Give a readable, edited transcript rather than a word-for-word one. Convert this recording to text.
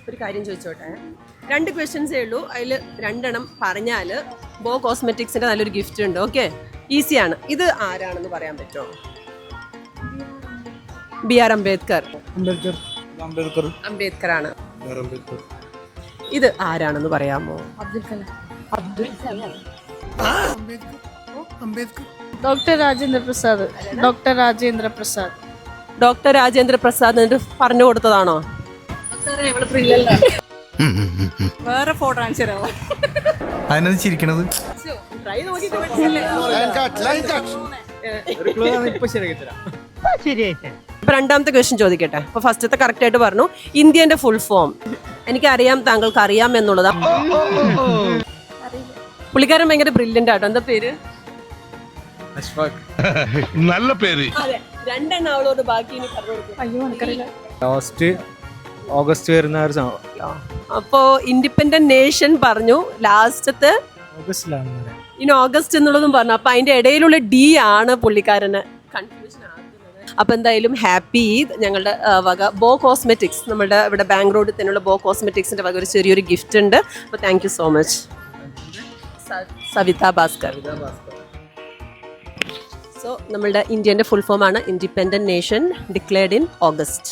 ഒരു കാര്യം ചോദിച്ചോട്ടെ, 2 ക്വസ്റ്റ്യൻസേ ഉള്ളൂ. അതിൽ 2 എണ്ണം പറഞ്ഞാൽ ബോ കോസ്മെറ്റിക്സിന്റെ നല്ലൊരു ഗിഫ്റ്റ് ഉണ്ട്. ഓക്കെ, ഈസിയാണ്. ഇത് ആരാണെന്ന് പറയാൻ പറ്റുമോ? BR അംബേദ്കർ. അംബേദ്കർ ആണ്. ഇത് ആരാണെന്ന് പറയാമോ? ഡോക്ടർ രാജേന്ദ്ര പ്രസാദ്. ഡോക്ടർ രാജേന്ദ്ര പ്രസാദ് എന്നിട്ട് പറഞ്ഞു കൊടുത്തതാണോ? വേറെ ഫോട്ടോ കാണിച്ചു അതിനത് ചിരിക്കണത്. ട്രൈ നോക്കിയിട്ട് പറ്റില്ലേ? ഇപ്പൊ 2ാമത്തെ ക്വസ്റ്റ്യൻ ചോദിക്കട്ടെ. അപ്പൊ ഫസ്റ്റത്തെ കറക്റ്റ് ആയിട്ട് പറഞ്ഞു. ഇന്ത്യന്റെ ഫുൾ ഫോം എനിക്കറിയാം, താങ്കൾക്ക് അറിയാം എന്നുള്ളതാ. പുള്ളിക്കാരൻ ഭയങ്കര ബ്രില്യന്റ് ആട്ടോ. എന്താ പേര്? നല്ല പേര്. അതെ, 2 എണ്ണം അവളോട് ബാക്കി ഇനി പറഞ്ഞു കൊടുക്കും. അയ്യോ എനിക്കറിയില്ല. ലാസ്റ്റ് ഓഗസ്റ്റ് വരുന്ന ഒരു അപ്പോ ഇൻഡിപെൻഡന്റ് നേഷൻ പറഞ്ഞു. ലാസ്റ്റത്തെ ഓഗസ്റ്റിലാണ് ഇനി ഓഗസ്റ്റ് എന്നുള്ളതും പറഞ്ഞു. അപ്പൊ അതിന്റെ ഇടയിലുള്ള D ആണ് പുള്ളിക്കാരന് കൺഫ്യൂഷൻ ആക്കുന്നത്. അപ്പൊ എന്തായാലും ഹാപ്പി ഈദ്. ഞങ്ങളുടെ വക ബോ കോസ്മെറ്റിക്സ്, നമ്മുടെ ഇവിടെ ബാങ്ക് റോഡിൽ തന്നെയുള്ള ബോ കോസ്മെറ്റിക്സിന്റെ വക ഒരു ചെറിയൊരു ഗിഫ്റ്റ് ഉണ്ട്. അപ്പൊ thank you so much. Savitha Bhaskar. So നമ്മളുടെ ഇന്ത്യന്റെ ഫുൾ ഫോം ആണ് independent nation declared in August.